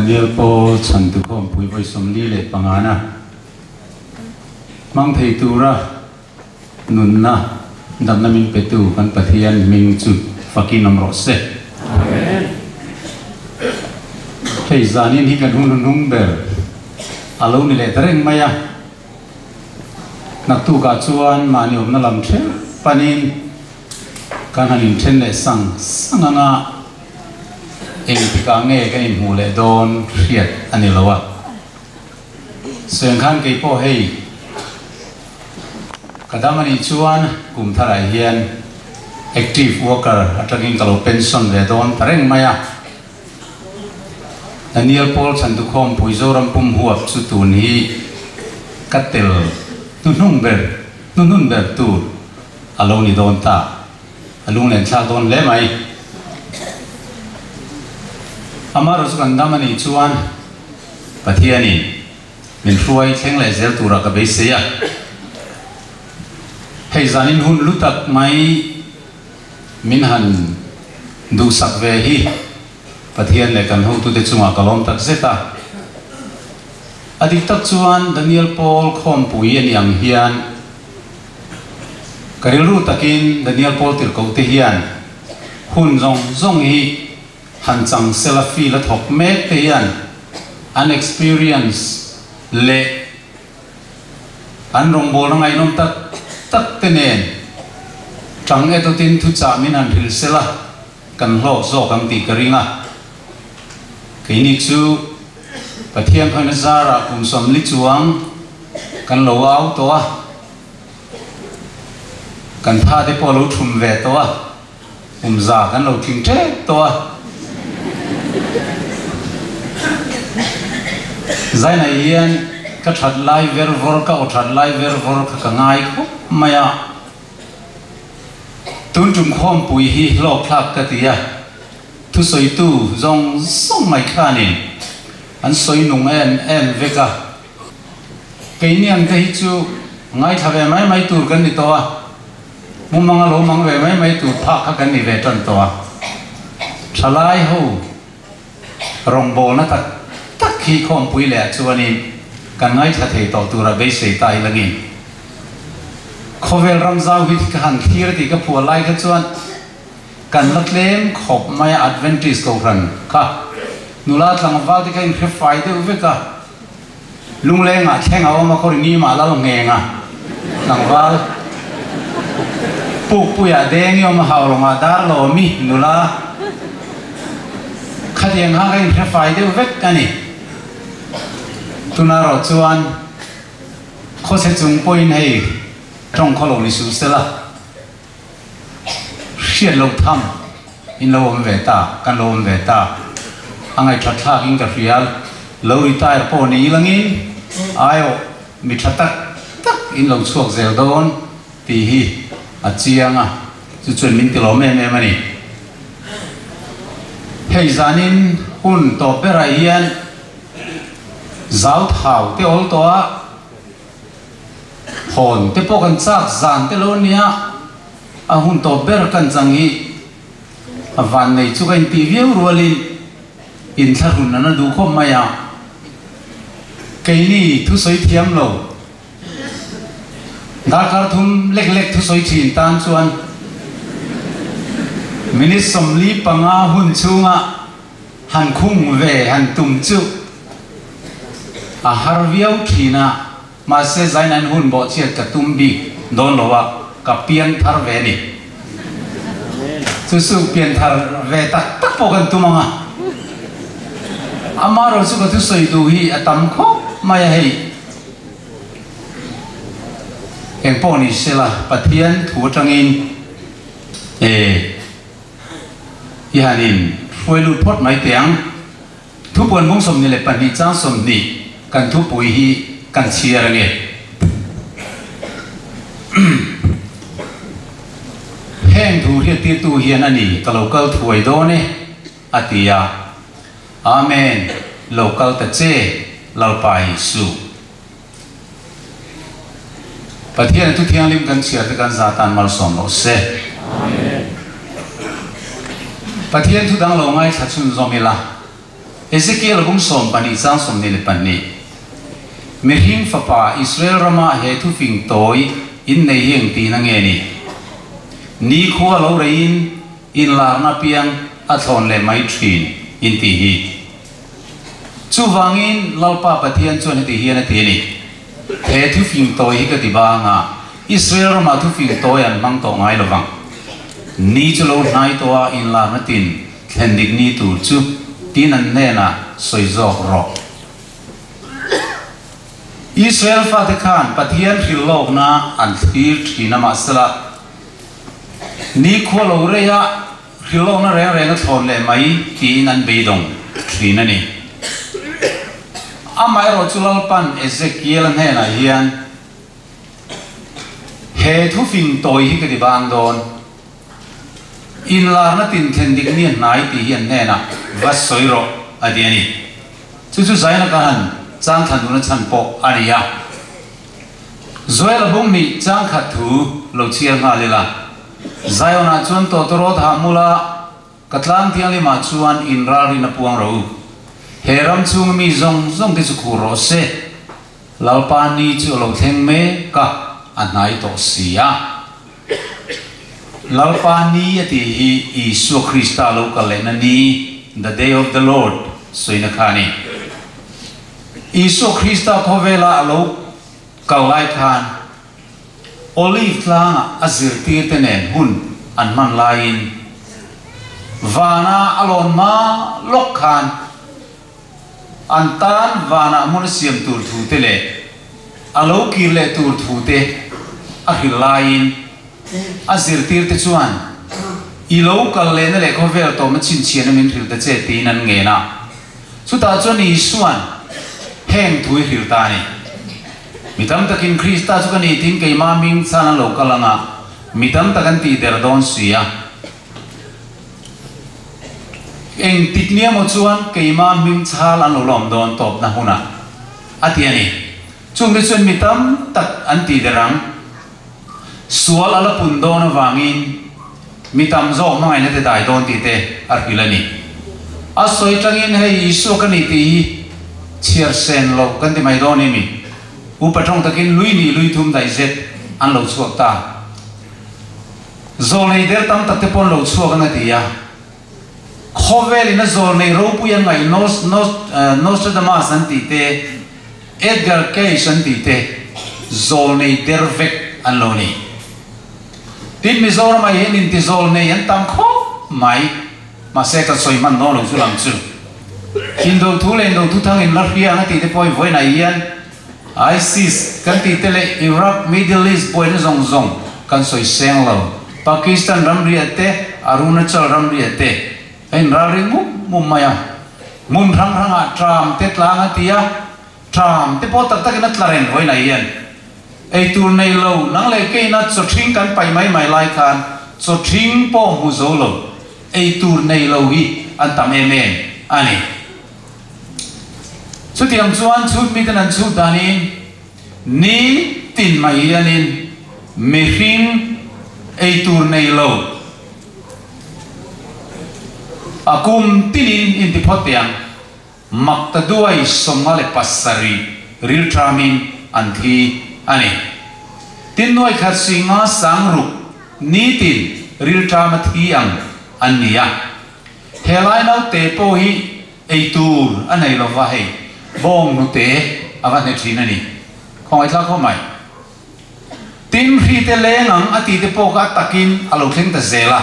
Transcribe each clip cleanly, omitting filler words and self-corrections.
Daniel Paul chan tu khom pui voi som li le pangana mang thei tu ra nun na dam na min petu kan pathian ming chu fakin nam ro se amen thei zanin hi kan hun nung ber alo ni le tereng maya nak tu ka chuan mani om na lam the panin kan hanin then le sanganga eng ka nge ka in hu le don riat ani lawa sen khan ke po hei kadamani chuan kum tharai hian active worker atangin kalo pension le don tareng maya Daniel Paul chan tu khom puizoram pum huap chu tu ni katel nun ber tu alo ni don ta alung len cha don le mai amaro chu kan damani chuan pathiani min ruai thleng le zel tura ka be se ya hei zanin hun lutak mai min han du sak ve hi pathian le kan ho tu te chunga kalom tak zeta adik tak chuan Daniel Paul khom pui ani ang hian karilu takin Daniel Paul tir ko te hian hun zong hi han chang selfie la thok mek te hian unexperience le an rong bol ngai nom tak te nen chang eto tin thu cha min an thil sela kan lo zo kang ti karinga kini chu pathian khana zara kum som li chuang kan lo au to a kan tha te polo thum ve to a za kan lo thing the to a zai na hian ka that lai ver vor ka o that lai ver vor ka ngai ko maya tun chum khom pui hi lo khlak ka tia thu soi tu zong song mai khanin an soi nung en veka cái niên cái chu ngay thà về mấy tuổi cái này to muốn mang lỗ mang về mấy tuổi phá cái này về trần to trả lại hô rong bò nó tắc khi không bùi lẹ chu anh cái ngay thà thề to tuổi là bây giờ tay lagi khó về ram giao hít cái hàng kia thì cái phù lại cái chuan cái lắc lem khop mai advantage cầu rần cả nula thằng vào thì cái phải đấy với cả lung lên à khen áo mà có đi mà lao nghề à thằng vào bục à đen nhau mà hào lòng à đá lò mi nula khát tiền hàng cái phải đấy với cái này tu na rồi chuan khó sẽ chung point hay trong khó lòng lịch sử sẽ là xiết lục thăm in lâu về ta căn lâu về ta anh ấy thật thà kinh cả phiền lâu tai po ní langin ayo mi that tak in lâu chuộc dẻo đón tì hi chiang à chú chuẩn mình tiểu mẹ mà nè hay zanin hun to berai hian giáo thảo te ol to hồn te po kan chak zan te lo nia a hun to ber kan chang hi van nei chu kan ti viu rualin in thar hun na du khom maya cái ni thu soi thiam lo da kar thum lek thu soi chin tan chuan minit som li panga hun chunga han khung ve han tum chu a har viau thina ma se zainan hun bo chiat ka tum bi don lowa ka pian thar ve ni su pian thar ve tak po kan tumanga amaro chu ka thu soi du hi atam kho maya hei eng po ni sela pathian thu tangin yanin foilu pot mai tiang thu pon mong som ni le pan ni chang som ni kan thu pui hi kan chia nge heng thu hi ti tu hian ani ka local thuai do ne atia amen local ta che lau pai su pathian tu thiang lim kan chia te kan zatan mal som lo se pathian thu dang lo ngai thachun zomila Ezekiel bung som pani sang som ni le pani mi hing fa pa Israel rama he thu fing toy in nei heng ti na nge ni khuwa lo rein in la na piang a thon le mai thin in ti hi chu wangin lalpa pathian chuan ti hi na ti ni he thu fing toy hi ka ti ba nga Israel rama thu fing toy an mang to ngai lo wang ni chu lo nai to a in la na tin thendik ni tu chu tin an ne na soi zok ro Israel fa te khan pathian thil lok na an thir thina ma sala ni kholo re ya thil lok na re na thon le mai tin an be dong thina ni amai ro chulal pan Ezekiel ne na hian he thu fing toy hi ka di bang don in la na tin thendik ni nai ti hian ne na va soi ro adiani chu zai na ka han chang than na chan po ania zoel bung ni chang khat thu lo chial nga lela zaiona chun to ro tha mula katlang tiang le ma chuan in ra ri na puang ro heram chung mi zong zong ti chu khu ro se lalpa ni chu lo thleng me ka anai to sia lalpa ni ati hi Isu Krista lo ka le na ni the day of the Lord soina khani Isu Krista khovela lo kalai khan olive tlang azir ti tenen hun an man lain vana alon ma lok khan antan vana mun siam tur thu te le alo ki le tur thu te a hilain azir tir te chuan I lo kal le na le khovel to ma chin chian min thil te che ti nan nge na chu ta chuan I suan heng thui hil ta ni mitam takin Krista chu kan I tin ke ma ming chana lo kalanga mitam takan ti der don sia eng tiknia mo chuan ke ma ming chal an lo lom don top na huna atiani chung de chuan mitam tak an ti derang sual ala pundo na wangin mitam zo mangai na te dai don ti te arpilani asoi tangin hei Isu kan I ti chiar sen lo kan ti mai don ni mi upatong takin lui ni lui thum dai zet an lo chuak ta zol nei der tam tak te pon lo chuak na ti ya khovel ina zol nei ro pu yang ngai Nostradamus an ti te Edgar Cayce an ti te zol nei der vek an lo ni tin mi zol mai hen in ti zol nei an tam kho mai ma se ka soi man no lo chu lam chu kin do thu len do thu thang in la ria na ti te poi voi na yan ISIS kan ti te le Iraq Middle East poi na zong zong kan soi seng lo Pakistan ram ria te Arunachal ram ria te en ra ring mu maya mun rang rang a tram te tlang a tia tram te po tak tak na tlaren voi na yan ei tur nei lo nang le ke na cho thing kan pai mai lai khan cho thing po hu zo lo ei tur nei lo hi an tam em ani chu tiam chuan chu mi tan an chu dani ni tin mai anin me hing ei tur nei lo akum tinin in ti photiang makta duai somale passari ril tramin an thi ani tin noi khat singa sangru ni tin ril trama thi ang ania helai nau te po hi ei tur anai lo wa hei bong nu te awan ne thina ni khong ai thla kho mai tin ri te lengang ati te po ka takin alo thleng ta zela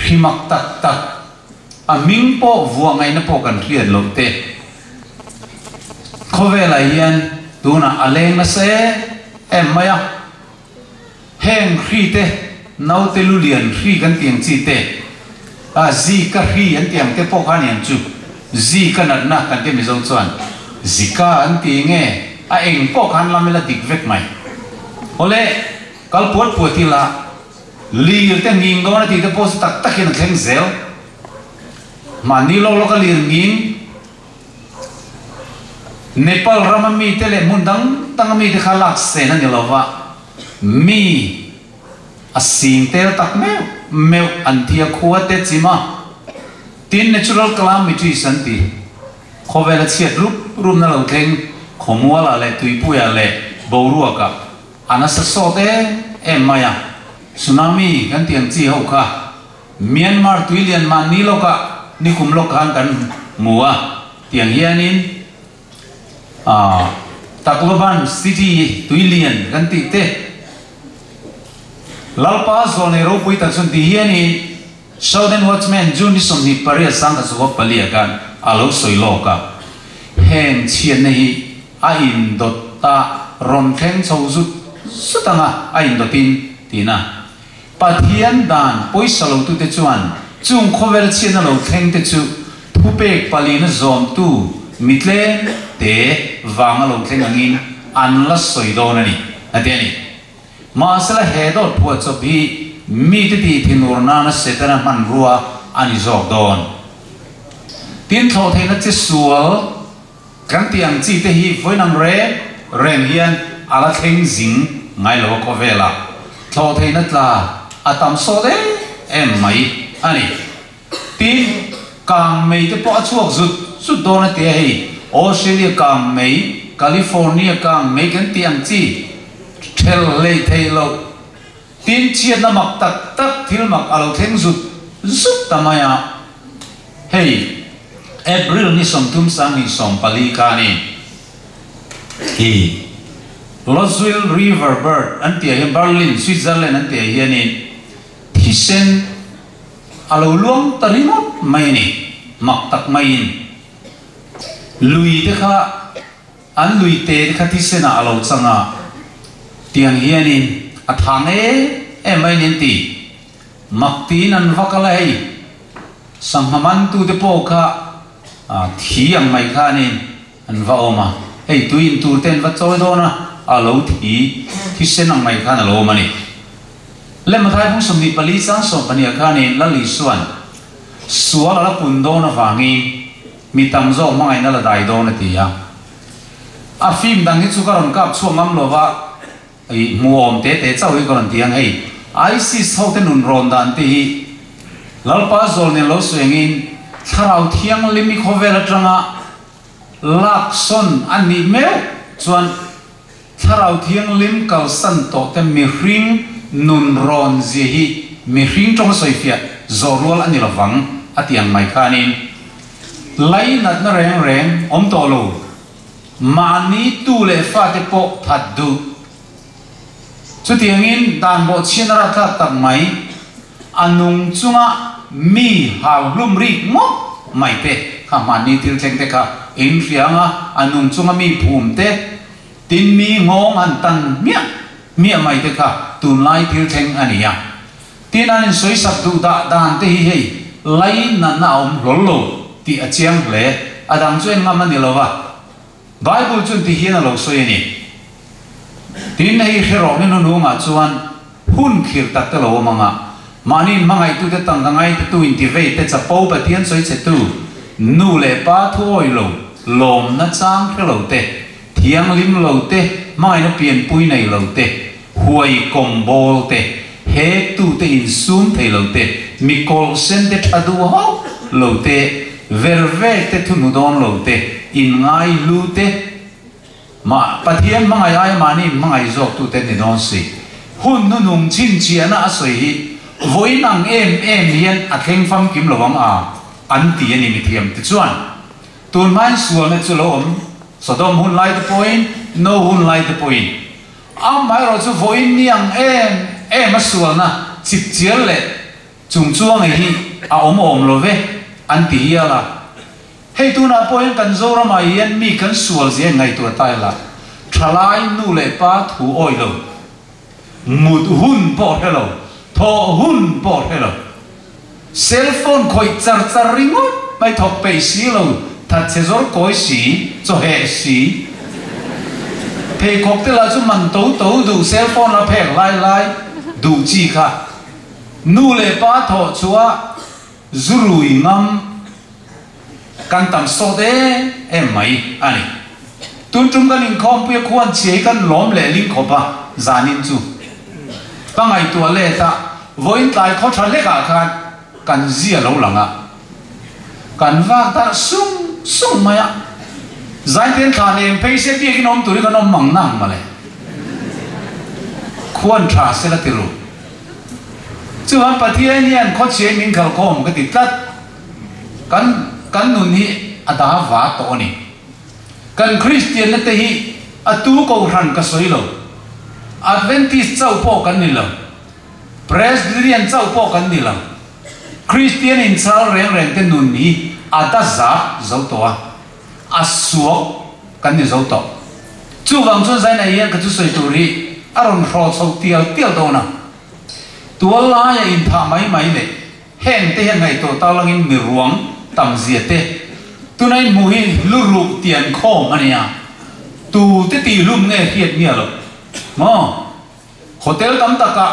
himak tak tak aming po vuangai na po kan rian lo te khovela hian tuna aleng na se em maya heng ri te nau te lulian ri kan tiang chi te a zi ka ri an tiang te po khan yan chu zi ka na kan te mi zo chuan zika an ti nge a eng ko khan lamela dik vek mai ole kal pot potila lir te nging do na ti te pos tak takin thleng zel mani lo lo ka lir nging Nepal ramami tele mundang tangami te khalak se na nilawa mi asim tel tak meu antia khuwa te chima tin natural calamity santi khó về là chiết rúp nó lâu thêm khó mua là lệ tùy bùi à lệ bầu ruột cả anh sẽ so thế em mày à tsunami kan tiang chi ho kha Myanmar tui lian man ni loka ni kum loka kan mua tiang hianin Tacloban city tui lian kan ti te lalpa zone ro pui ta chun ti hianin Southern Watchman Jun ni som ni paria sang ka so palia kan alo soi loka hen chien nei a in dot ta ron theng chau zut sutanga a in dotin tina Pathian dan poi salo tu te chuan chung khovel china lo theng te chu thupek palina zom tu mitle te wanga lo theng angin anla soido na ni ateni masala hedot pho chobi mi te ti thinurna na setana man ruwa ani zok don tin tho theina che sual kan tiang chi te hi voinam re ren hian ala theng jing ngai lo ko vela tho theina tla atam so de em mai ani tin kang mei te po chuak zut do na te hi Australia kang mei California kang mei kan tiang chi thel le thei lo tin chiat na mak tak thil mak alo theng zut tamaya hey April ni som tum sang ni som pali ka ni hi Roswell River bird antia hi Berlin Switzerland antia hi ni Hisen alo luang tarimot mai ni mak tak main lui te kha an lui te kha Hisen alo changa tiang hi ni athang e mai nin ti mak tin an vakala hei sanghaman tu te po kha thi ang mai kha ni an va oma hei tuin tur ten va choi do na alo thi Hisen ang mai kha na lo mani le mathai phung somni pali sang som pani kha ni la li suan suala la pundo na wangi mi tam zo mangai na la dai do na ti ya a film dang hi chu karon kap chuang am lo wa ai muom te chau hi karon tiang hei ISIS ho te nun ron dan ti lalpa zol ne lo swengin tharau thiang limi khovela tranga lakson ani meu chuan tharau thiang lim kal san to te mi ring nun ron zi hi mi ring tong soi fia zorol ani lawang atiang mai khanin lai nat na reng om to lo mani tu le fa te po that du chu tiangin dan bo chinara ta tak mai anung chunga mi haw lum ri mo mai te kha mani til theng te kha in rianga anung chunga mi phum te tin mi ngong an tan mia mai te kha tun lai til theng ania tin an soi sak du da dan te hi hei lai na om lolo ti achiang le adang chen ngam ani lowa Bible chun ti hian lo soi ni tin nei hero ni nu ma chuan hun khir tak te lo manga mani mangai tu te tang dangai te tu intivate te chapo pa tian soi che tu nu le pa thoi lo lom na chang ke lo te thiang lim lo te mai na pian pui nei lo te huai kom bol te he tu te in sum thei lo te mi kol sen te thadu ho lo te verve te thu nu don lo te in ngai lu te ma pathian mangai ai mani mangai zok tu te ni don si hun nu nung chin chiana asoi hi voinang em hian a thleng fam kim lowang a an ti ani mi thiam ti chuan tun man sual na chu lo om sodom hun lai the point no hun lai the point am mai ro chu voin niang em a sual na chip chial le chung chuang hi a om lo ve an ti hi ala hei tu na point kan zora mai hian mi kan sual zia ngai tu tai la thalai nu le pa thu oi lo mut hun po hello tho hun po hello cell phone khoi char ringot mai thok pe si lo that che zor koi si cho he si pe kok te la chu man to du cell phone la phek lai du chi kha nu le pa tho chua zurui ngam kan tam so de em mai ani tun tum kan in khom pu khuan che kan lom le ling khopa zanin chu pangai tua le ta voin tai kho than le ka khan kan zia lo langa kan vak ta sung maya zain ten khan em pe se bi ki nom turi kan nom mang nang male khuan tha se la tiru chuan pathian hian kho che min khal khom ka ti tlat kan nun hi ada va to ni kan Christian na te hi atu ko ran ka soi lo Adventist chau po kan ni lo Presbyterian chau po kan ni lo Christian in chal reng te nun hi ada za zo to a suok kan ni zo to chu wang chun zai na hian ka chu soi tu ri aron ro chau tial do na tua la ya in tha mai le hen te hen ngai to ta lang in mi ruang tam zia te tu nai mu hi lu ru tian khom ania tu te ti lum nge hiet mia lo mo hotel tam ta ka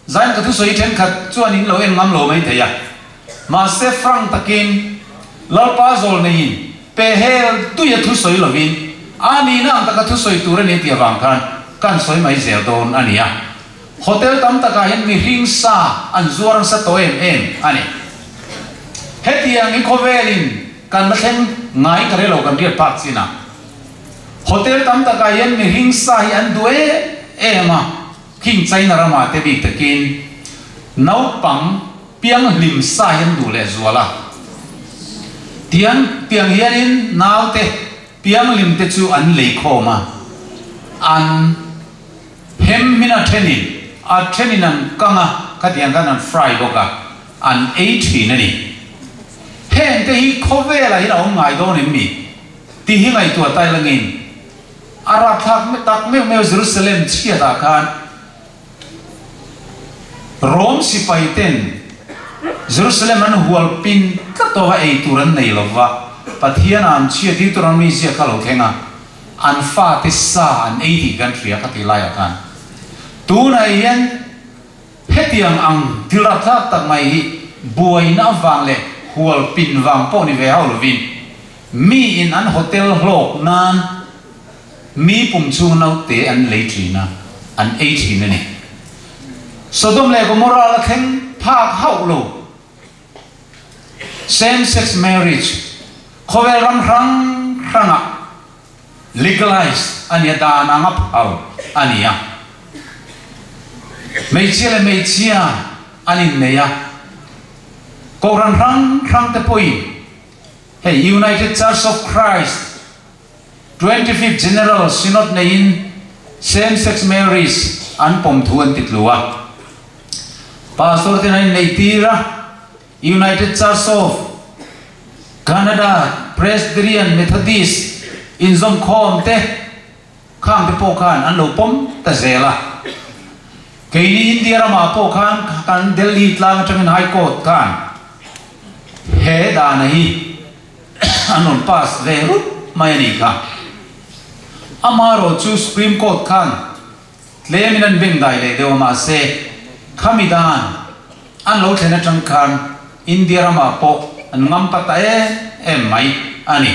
zain ka thu soi then khat chuan in lo en ngam lo mai thaya ma se frank takin lal pa zol nei pe hel tu ya thu soi lo vin ani na ta ka thu soi tu ra ne tia wang kan soi mai zel don ania hotel tam ta ka hen mi ring sa an zuar sa to em ani hetiang in khovelin kan ma theng ngai ka re lo kan riat pak sina hotel tam ta ka hen mi ring sa hi an due ema king china rama te bi takin nau pang piang lim sa hen du le zuala tiang hianin nau te piang lim te chu an lei khoma an hem mina thenin a thenin an kanga katiang kan an fry boka an 18 ani hen te hi khove la hi la ngai do ni mi ti hi ngai tu tai langin ara thak me tak me Jerusalem chia da kan Rome si paiten Jerusalem an hual pin ka to wa ei turan nei lova pathian am chia ti turan mi sia khalo khenga an fa ti sa an 80 country ka ti lai kan tu na yen hetiang ang tila thak tak mai hi buai na wang le hual pin wang po ni ve haul vin mi in an hotel hlok nan mi pum chu nau te an lei trina an 80 ni Sodom le Gomorrah la kheng phak hau lo same sex marriage khovel rang legalize ania da na ngap au ania mei chia anin neya ko rang te poi hey United Church of Christ 25th General Synod nein same sex marriage an pom thuan titlua pastor tinai neitira United Church of Canada Presbyterian Methodist in zong khom te khang te po khan an lo pom ta zela keini India rama po khan kan Delhi tlang atangin High Court khan he da nahi anon pas ve ru mai ni kha amaro chu Supreme Court khan leminan beng dai le dewa ma se khamidan an lo thena tang khan India rama po an ngam pata em mai ani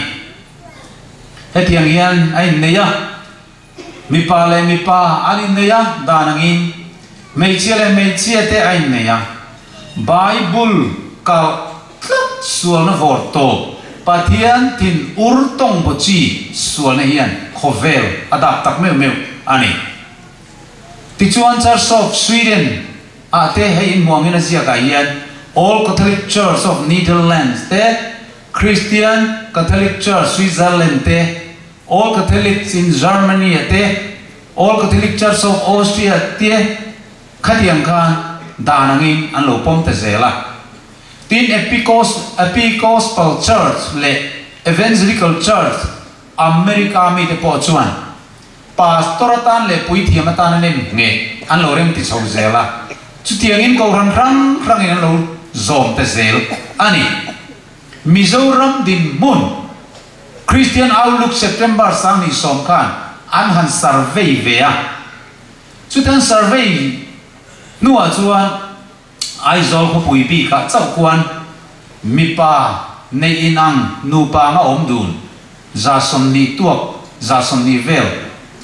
hetiang hian ai neya mi pa ani neya danangin mei chia te ai neya Bible ka sual na vorto pathian tin urtong bochi sual na hian khovel adap tak meu ani tichuan Church of Sweden ate hei in muangin asia ka hian All Catholic Church of Netherlands te Christian Catholic Church Switzerland te All Catholics in Germany te All Catholic Church of Austria te khatiang khan danangin an lo pom te zela tin Episcopal Church le Evangelical Church America mi te po chuan pastoratan le pui thiamatan nen nge an lo rem ti chho zela chu tiangin ko rang in lo zom te zel ani Mizoram din mun Christian Outlook September sang ni som khan an han survey vea chu tan survey nuwa chuan ai zol ko pui bi ka chau kwan mi pa nei inang nu pa nga om dun za som ni tuak za som ni vel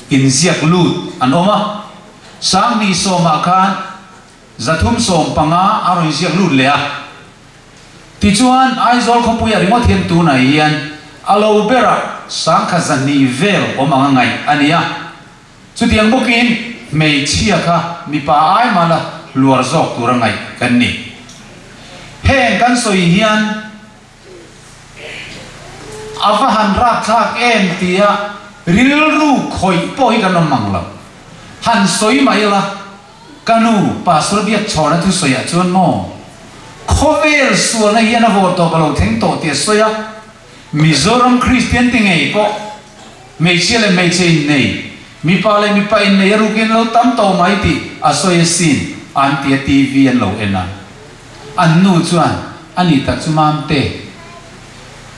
in ziak lut an oma sang ni som khan zathum som panga aron ziak lut le a ti chuan aizol kho puya ringo thiam tu na hian alo bera sang khazani vel omanga ngai ania chutiang bokin mei chia kha mi pa ai mala luar zok turangai kan ni heng kan soi hian avahan rak thak em tia ril ru khoi poi kan mangla han soi mai la kanu pastor biat chona thu soya chuan mo khovel sual na hian avor to kalo theng to tia soya Mizoram Christian tingai po mei chele mei chein nei mi pa in nei rukin lo tam to mai ti asoya sin anti TV an lo ena an nu chuan ani tak chumam te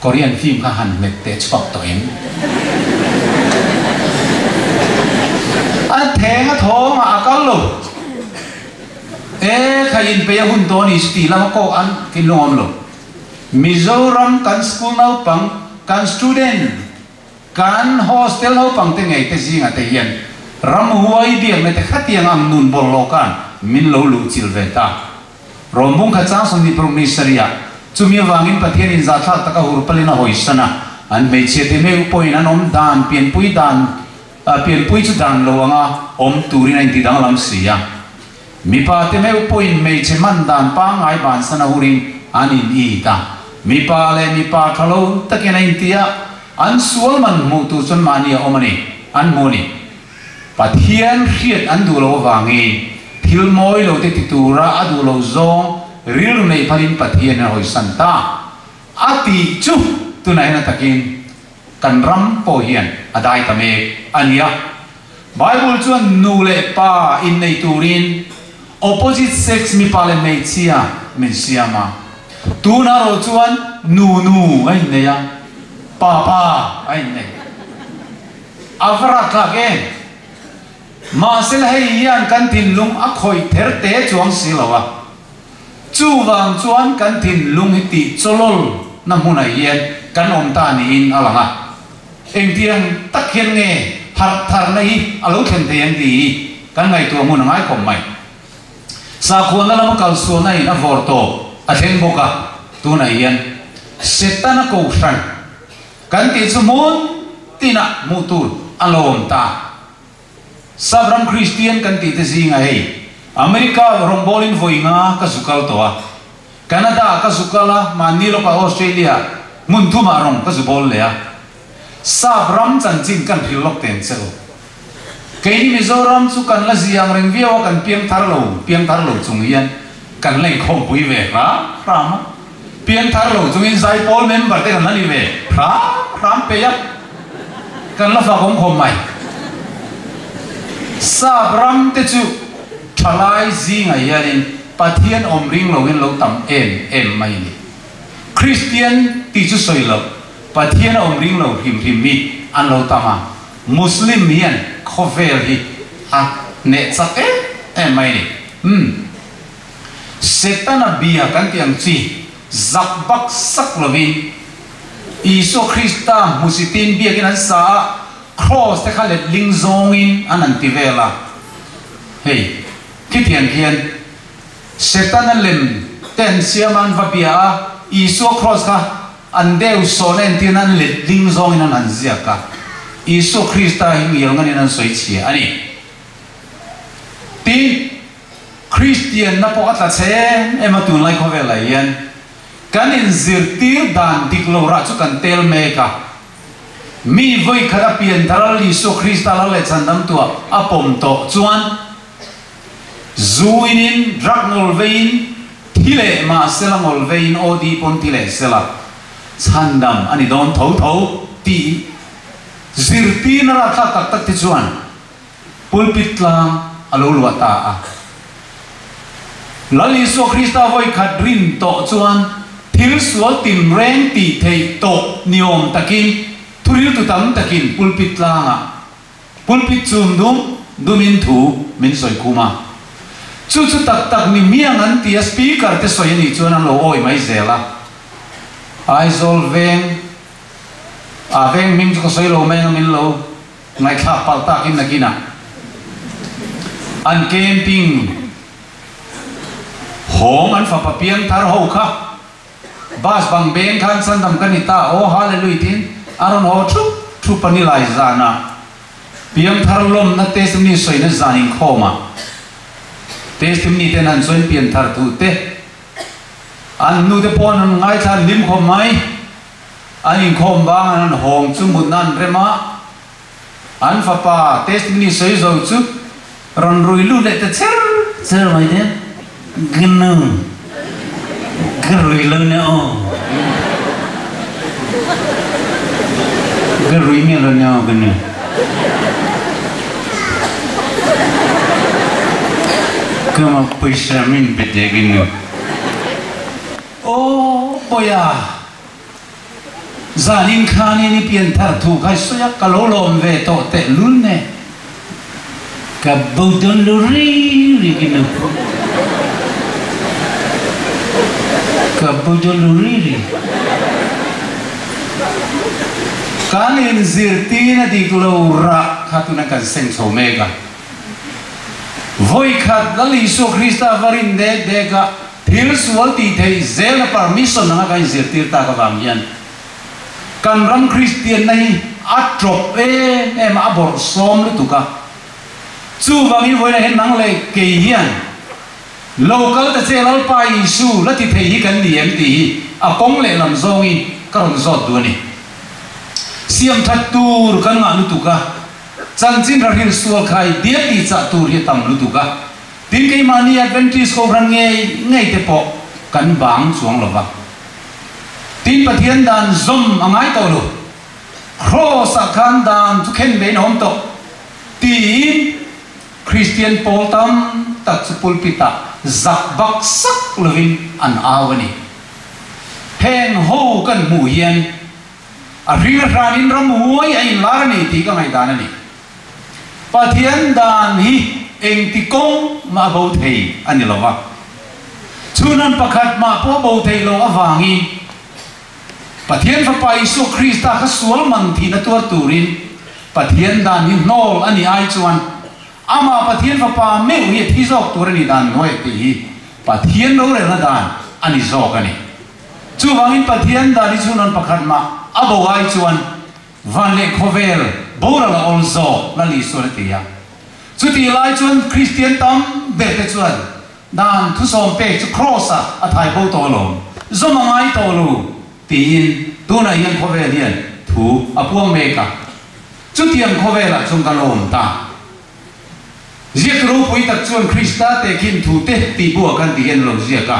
Korean film kha han mek te chok to em an theng a thong a kal lo khain pe hun to ni sti lam ko an kin lom lo Mizoram kan school nau pang kan student kan hostel nau pang te ngai te zinga te hian ram huai biang me te khatiang am nun bol lo kan min lo lu chil ve ta rombung kha chang som ni promisaria chumi wangin pathian in za thak taka hur palina hoisana an me che te me point an om dan pian pui chu dan lo anga om turin in ti dang lam sia mi pa te me point me che man dan pa ngai ban sana hurin anin i ta mi pa thalo takin in tia an sual man mu tu chon mania omani an moni pathian khiat an du lo wangi thil moi lo te ti tura adu lo zong ril nei phalin pathian a hoi santa ati chu tunai na takin kan ram po hian adai ta me ania Bible chuan nu le pa in nei turin opposite sex mi pa le mei chia men siama tu na ro chuan nu ai nei ya pa ai nei avra ka ge ma sel hei hian kan tin lung a khoi ther te chuang silawa chu wang chuan kan tin lung hi ti cholol na huna hian kan om ta ni in alanga eng tiang takhian nge har thar nei alo khen te yang ti kan ngai tu mun ngai kom mai sa khon na lam kal so nai na vor to a theng boka tu na hian setana ko fran kan ti chu mun tina mu tu alom ta sabram Christian kan ti te zinga hei America rombolin voinga ka sukal toa Canada ka sukala manilo ka Australia mun thu ma rong ka subol le a sabram chan chin kan philok ten chelo keini Mizoram chu kan la ziang reng viawa kan piang thar lo chung hian kan leng khom pui ve ra ram piang thar lo chung in zai pol member te kan ni ve ram pe ya kan la fa khom mai sabram te chu thalai zinga yanin pathian om ring lo in lo tam em mai ni Christian ti chu soilo pathian om ring lo him mi an lo tama Muslim hian khovel hi a ne chak em mai ni setana bia kan tiang chi zakbak sak lovin Iso Krista musitin bia kin an sa cross te khalet ling zong in anan tivela hey kitian kian setan lem ten siaman vapia Iso cross ka andeu sonen tinan let ling zong in anan ziaka Iso Krista hing yelngan in an soi chi ani ti Christian na po atla che ematun lai khovela yan kanin zirtir dan diklo ra chu kan tel meka mi voi khara pian daral Iso Krista la le chandam tua apom to chuan zuinin dragnol vein thile ma selangol vein odi pon thile sela chandam ani don tho ti zirtin ra tak tak ti chuan pulpit lang alo luata a lal Iso Krista voi khadrin to chuan thil sual tim reng ti thei to niom takin thuril tu tam takin pulpit langa pulpit chum dumin thu min soi kuma chu tak ni miang an tia speaker te soi ni chuan an lo oi mai zela aizol veng ming chu soi lo mai min lo ngai kha pal takin nakina an camping hong an fa papiang thar ho kha bas bang beng khan san dam kanita oh hallelujah tin aron ho thu panilai zana piam tharlom na testimony soina zanin khoma testimony ten han soin pian thar thu te an nu te pon ngai than lim khom mai an khom bang an hong chu mun nan rema an fa pa testimony soi zo chu ron rui lu le te cher mai den gnu rui lu ne o rui mi lu ne o gnu kama paisa min bete gnu o boya zanin khani ni pian thar thu khai soya kalolom ve to te lun ne ka bodon luri ri gnu ka bodon luri ri kanin zirti na di lo ra khatuna kan seng so mega voi khat dali so krista varin de ka thil sual ti thei zel permission na ka zirti ta ka wang yan kan ram Christian này atrop em abor som lu tuka chu wangi voi na hen nang le ke hian local ta chelal pa isu la ti thei hi kan niam ti a kong le lam zongi karon zot du ni siam that tur kan nga lu tuka chan chin ra hil sual khai dia ti cha tur hi tam lu tuka tin ke mani adventist ko ran ngai te po kan bang chuang lo ba tin pathian dan zom angai to lu cross akan dan tu ken be nom to tin Christian Paul tam tak pulpita zak bak sak lovin an awani heng ho kan mu hian a ring ranin ramuai ai larni ti ka ngai dan ani pathian dan hi eng ti kong ma bo thei ani lova chunan pakhat ma po bo thei lo awangi pathian fa pai su Krista ka sual man thi na tur turin pathian dan ni nol ani ai chuan ama pathian fa pa me hi thi jok tur ni dan noi ti hi pathian lo re na dan ani jok ani chu wangin pathian dan ni chunan pakhat ma abo ai chuan van le khovel bora la also la li so ti ya chu ti lai chuan Christian tam be te chuan dan thu som pe chu cross a thai bo to lo zoma ngai to lu tin tu na yan khovel hian thu apuang me ka chu tiang khovel a chung ka lom ta ziak ru pui tak chuan Krista te kin thu te ti bu kan ti hen lo ziak ka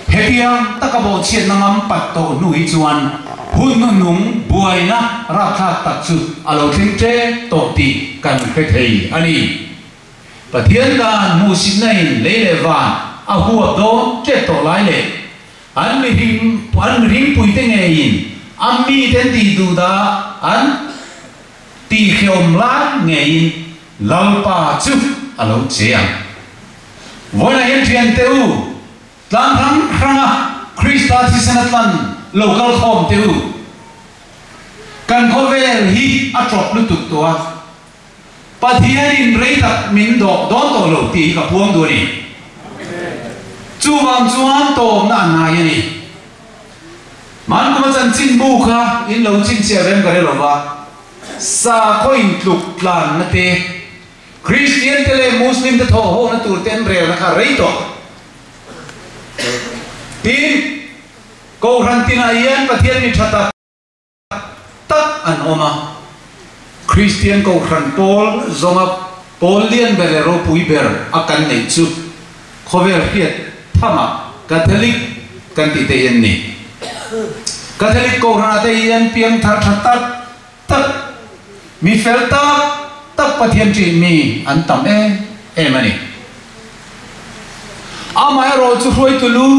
hetiang takabo chian nangam pat to nui chuan hun nu nung buai na ra kha tak chu alo thing tre to ti kan pe thei ani pathian da mu sin nei le le van a huwa do che to lai le an ring pui te nge in ami ten ti du da an ti khiom la nge in lau pa chu alo cheang vona yen thian teu tlang thang khanga Krista thi sanatlan local home teu kan khovel hi atrop lu tuk toa pathian in rei tak min do don to lo ti ka puang du ni chu wang chuan tom na na yani man ko chan chin bu kha in lo chin che rem ka re lo ba sa ko in tluk plan na te Christian tele Muslim te tho ho na tur ten re na kha rei to tin ko ran tin a yan pathian ni thata tak an oma Christian ko ran Paul zonga Paulian berero pui ber akan nei chu khover hiat thama Catholic kan ti te yan ni Catholic ko ran te yan piang thar thatat tak mi felta tak pathian chi mi an tam e mani amai ro chu hroi tu lu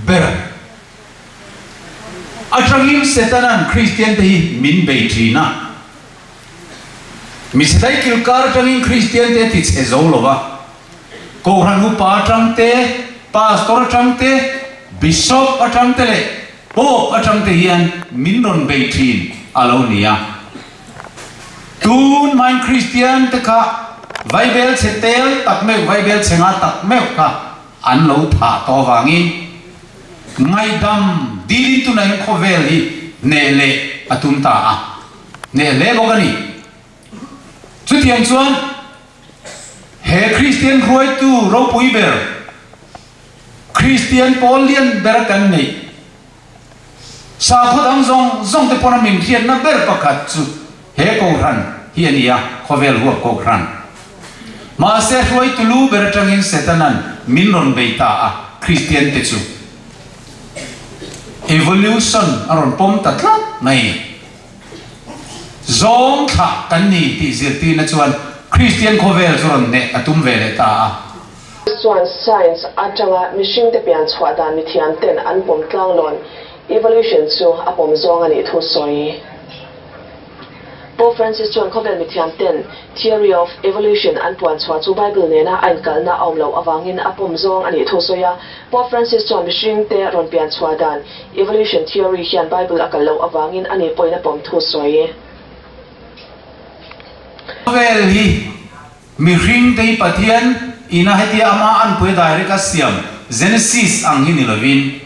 ber atrangim setanan Christian te min be trina mi setai kilkar tangin Christian te ti che zo lova ko ran hu pa tang te pastor tang te bishop atang te le po atang te hian min ron be trin alonia tun mein Christian te kha Bible chetel tak me Bible chenga tak me kha an lo tha to wangi ngay đam đi tu này khó về đi nè lệ atum ta nè lệ bao cái này chút tiền chuan he Christian khối tu rau pui ber Christian Paulian berakan này sa khốt ang zong te pona min hiền na ber pakat chu he ko ran hiền ya khó về lúa ko ran mà sẽ khối tu lu beratangin setanan min non beita Christian te chu evolution aron pom tatla này zong thak kan ni ti zirti na chuan Christian khovel chuan ne atum vele ta chuan science atanga mishing te pian chhuadan mi thian ten an pom tlang lon evolution chu apom zong ani thu soi Pope Francis chuan khovel mi thian ten theory of evolution an puan chhuat chu Bible ne na an kalna awlo awangin apom zong ani thu soya Pope Francis chuan mishing te ron pian chhuadan evolution theory hian Bible akalo awangin ani poina pom thu soi khovel hi mi ring dei pathian ina heti ama an pui direct asiam Genesis ang hin lovin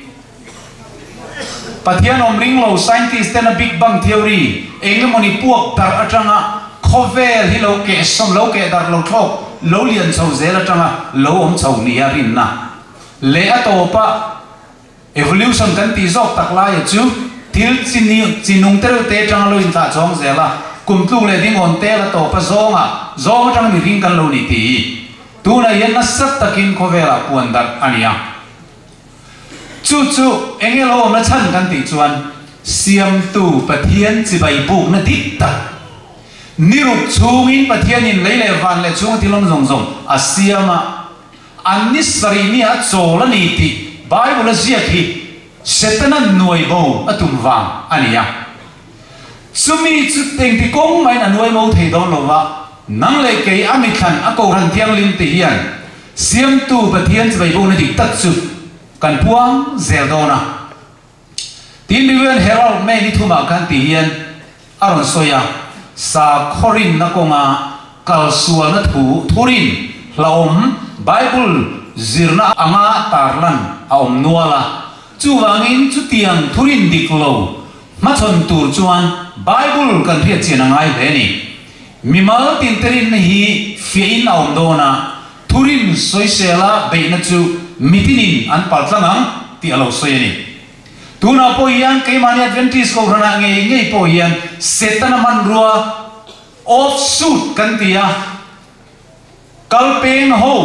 pathian omring lo scientist ten a big bang theory engemoni puak dar atanga khovel hi lo ke som lo ke dar lo thok lo lian chho zel atanga lo om chho ni arin na le atopa evolution kan ti zok takla ya chu til chinung tero te tang lo in ta chong zela kum tu le ding on te la to pa zong tang mi ring kan lo ni ti tu na yen na sat takin khovela puan dar ania chu engelo na chan kan ti chuan siam tu pathian chi bai buk na dit ta nirup chungin pathian in leile van le chung tilom zong asiama annisari ni a chola ni ti Bible zia ki setanan nuai bo atum wang ania sumi chu teng ti kong mai na nuai mo thei don lo wa nang le ke ami khan a ko ran thiang lim ti hian siam tu pathian chi bai bo na dik tak chu kan puang zel dona tin riven herald me ni thuma kan ti hian aron soya sa khorin na konga kal sual na thurin laom Bible zirna anga tarlan aom nuala chuwangin chu tiang thurin diklo machon tur chuan Bible kan thia chenangai veni mimal tinterin hi fein aom dona thurin soisela beina chu mitinin an paltlangang ti alo soyani tuna po yan kay mani Adventist ko rana ngay po yan setan naman rua offsuit kantiya kalpeng ho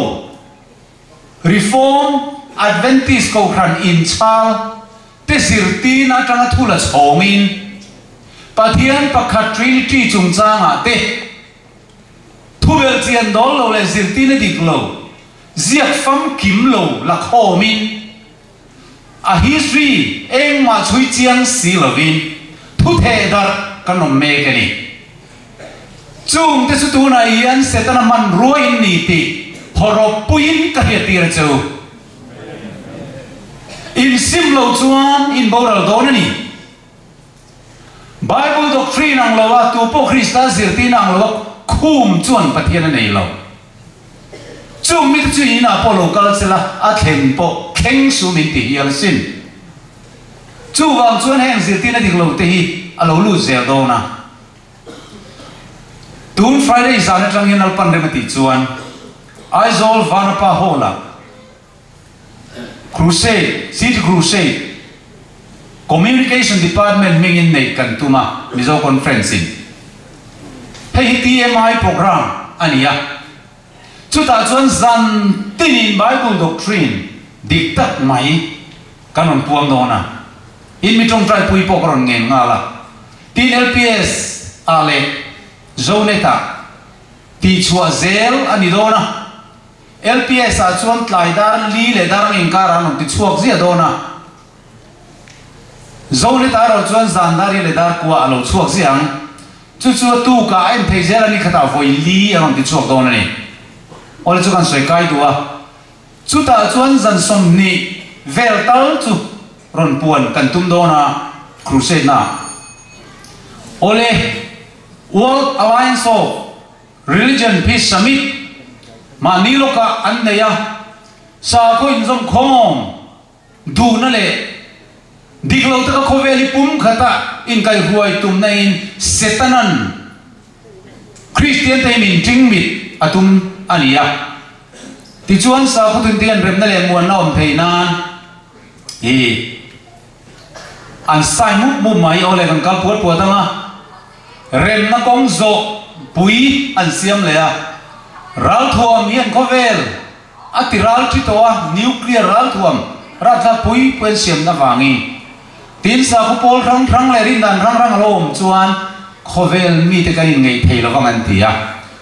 Reform Adventist ko ran in chal tesirti na tanga thula chongin pathian pakhat Trinity chungchanga te thubel chian dol lo le zirti na diklo ziak fam kim lo la khomin a history eng ma chui chiang si lovin thu the dar kanom me kani chung te su tu na yan setana man ruin ni ti horop puin ka hetir chu in sim lo chuan in boral don ni Bible doctrine ang lawa tu po Krista zirti ang lawa khum chuan pathian nei lo chung mi chu ina po local sela a thlen po kheng su min ti hial sin chu wang chuan heng zirti na dik lo te hi alo lu zel do na tun Friday zan tang hin al pan re mati chuan Aizol Vanapa Hola Crusade City Crusade Communication Department mingin nei kan tuma mizo conferencing hei TMI program ania chuta chuan zan tinin Bible doctrine diktat mai kanon puang dona in mitong trai pui pokron ngen ngala tin LPS ale zoneta ti chua zel ani dona LPS a chuan tlai dar li le dar in karan ti chuak zia dona zone ta ro chuan zan dar le dar kwa alo chuak ziang chu tu ka en thei zel ani khata voi li an ti chuak dona ni ol chu kan soi kai duwa chu ta chuan zan som ni vel tal chu ron puan kan tum dona crusade na ole World Alliance of Religion Peace Summit Maniloka anneya sa ko inzom khom du na le diklo ta ka khoweli pum khata in kai huai tum na in setanan Christian te min tingmit atum ania ti chuan sa khutun tian rem na le muan na om theinan an sai mu mai ole kan kal puat puatanga rem na kong zo pui an siam le a ral thuam hian khovel ati ral thi toa nuclear ral thuam ra tha pui pen siam na wangi tin sa khu pol rang rang le rin dan rang rang lom chuan khovel mi te kai ngei thei lo wang an tia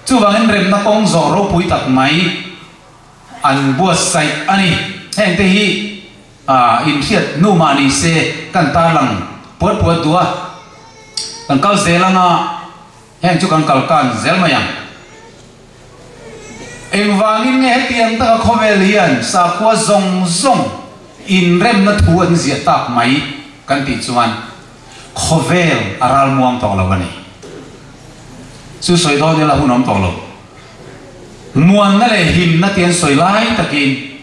chu wangin rem na kong zo ro pui tak mai an bua sai ani heng te hi in thiat nu mani se kan ta lang puat puat dua kan kal zelanga heng chu kan kal kan zel mayang eng wangin nge tiang ta khovel hian sa khwa zong zong in rem na thu an zia tak mai kan ti chuan khovel aral muang tong lo ani chu soi do de la hunom tong lo muan na le him na tian soi lai takin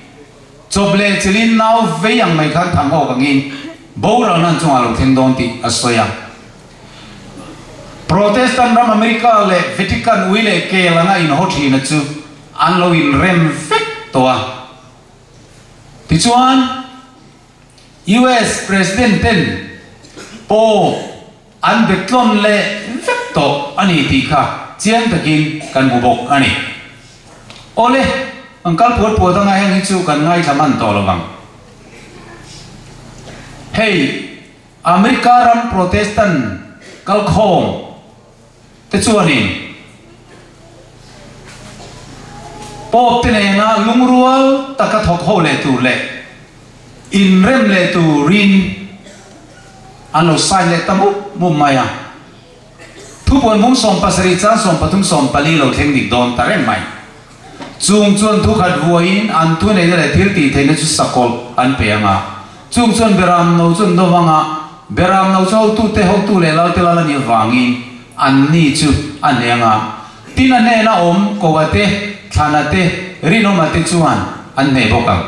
choble chilin nau ve yang mai khan thang ho kangin bo ra nan chung alo theng don ti asoya Protestant ram America le Vatican wi le ke langa in ho thi na chu an lo in rem fek toa ti chuan US president ten po an betlon le fek to ani ti kha chiang takin kan bu bok ani ole angkal puat puat nga heng chu kan ngai thaman to lawang hey America ram Protestant kal khom te chuanin pop te ne nga lungrual taka thok ho le tu le in rem le tu rin ano sai le tamu mumaya thu pon mum som pasari chan som pathum som pali lo theng dik don taren mai chung chuan thu khat vuain an thu nei le thil ti theina chu sakol an pe anga chung chuan beram no chun do wanga beram no chau tu te ho tu le la te la ni wangin an ni chu an anga tin an ne na om ko wa te thana te rino ma te chuan an nei bokang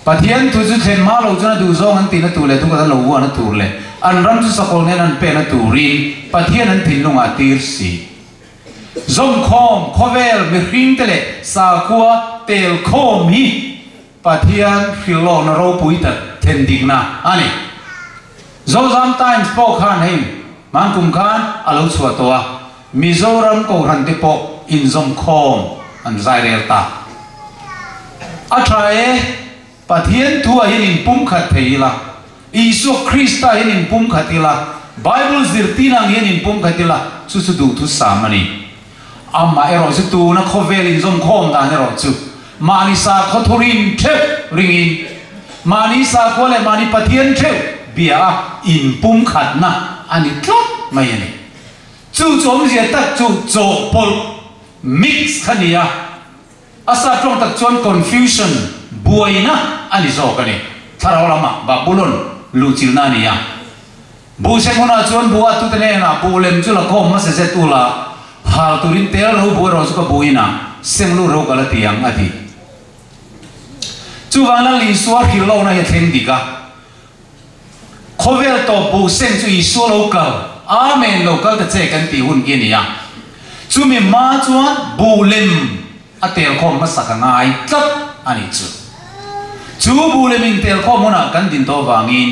pathian tu chu thlen ma lo chuna du zong an ti na tu le tu ka lo wa na tur le an ram chu sakol ne an pe na tu rin pathian an thin lunga tir si zong khom khovel mi hring tele sa khua tel khom hi pathian philo na ro pui ta then ding na ani zo zam times po khan him man kum khan alo chua towa mizoram ko ran te po in zong khom an zai rel ta atrae pathian thu a in pum khat theila isu krista in pum khatila bible zirtina in pum khatila chu chu du thu samani amma ero chu tu na khovel in zong khom da ero chu mani sa khothurin the ringin mani sa khole mani pathian the bia in pum khat na ani tlot mai ani chu chom je tak chu cho pol mix khania asa trong tak chon confusion buaina ani zo kani tharau lama babulon luchil na nia bu se mona chon bua tu tene na bulem chu la khom ma se se tu la hal turin tel ro bu ro chu ka buina senglu ro kala tiang ati chu wala li suar hilo na ye theng dika khovel to bu seng chu isu local amen local ta che kan ti hun ki nia chu mi ma chuan bulem atel khom ma sakangai tlap ani chu bulem in tel khom mona kan din to wangin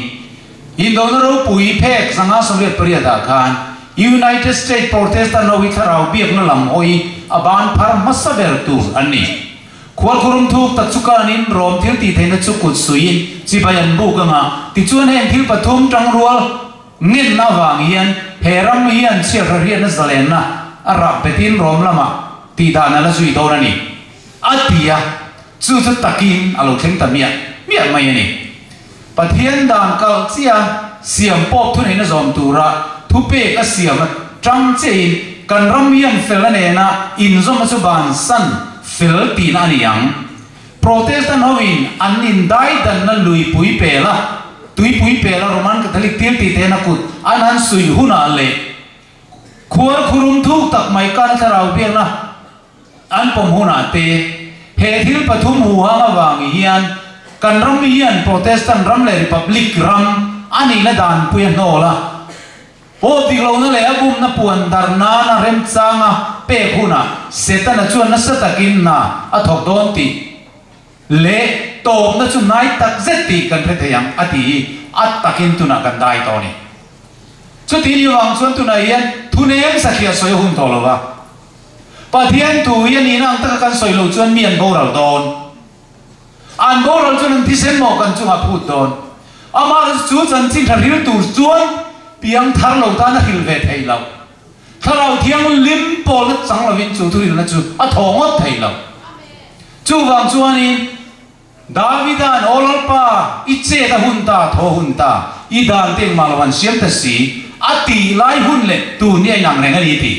indonoro pui phek sanga soviet periada khan United States Protestant no witharau biak na lam hoi aban phar masaber tu ani khwal khurum thuk tak chukan in rom thil ti theina chukut suin chibayan bu kanga ti chuan hen thil pathum tang rual ngin na wang hian heram hian chiar rian na zalen na ara betin rom lama ti dana la sui do ni atia chu chu takin alo theng tamia mia mai ani pathian dan kal chia siam pop thu nei na zom tura thu pe ka siam tang chein kan ram hian fel ne na in zom chu ban san fel ti na ni yang Protestant hoin anin dai dan na lui pui pela tui pui pela Roman Catholic til ti te na kut anan sui huna le khwar khurum thuk tak mai kan tharau biang na an pom huna te he thil pathum hu ha wang hian kan ram hian Protestant ram le Republic ram ani la dan puan no la o ti lo na le agum na puan dar na rem changa pe khuna setan na chuan na satakin na a thok don ti le tom na chu nai tak zeti kan phe theyang ati at takin tuna kan dai to ni chu ti ni wang chuan tuna hian thunem sakhia soi hun to lo wa pathian tu hian ni nang tak kan soi lo chuan mian bo ral don an bo ral chuan ti sem mo kan chu ha phut don amar chu chan ching thar hil tur chuan piang thar lo ta na hil ve thei lo tharau thiang lim pol chang lo win chu thu ri na chu a thongot thei lo chu wang chuan ni Davidan olpa iche ta hunta tho hunta idan teng malwan siam ta si ati lai hun le tu ni nang le ngani ti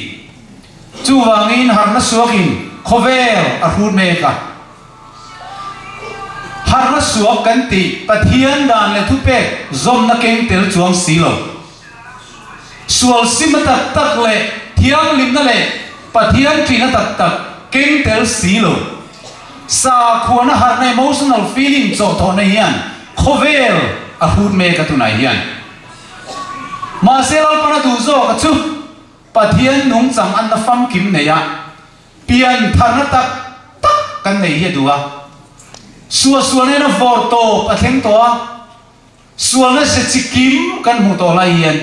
chu wangin har na suakin khovel a hut me ka har na suak kan ti pathian dan le thu pe zom na keng tel chuang silo sual sim tak tak le thiang lim na le pathian tri na tak tak keng tel silo sa khuana har na emotional feeling cho tho na hian khovel a hut me ka tu na hian ma selal pana du zo ka chu pathian nung chang an na fam kim ne ya pian thana tak tak kan nei he duwa suwa ne na vor to patheng to suwa na se chikim kan mu to la hian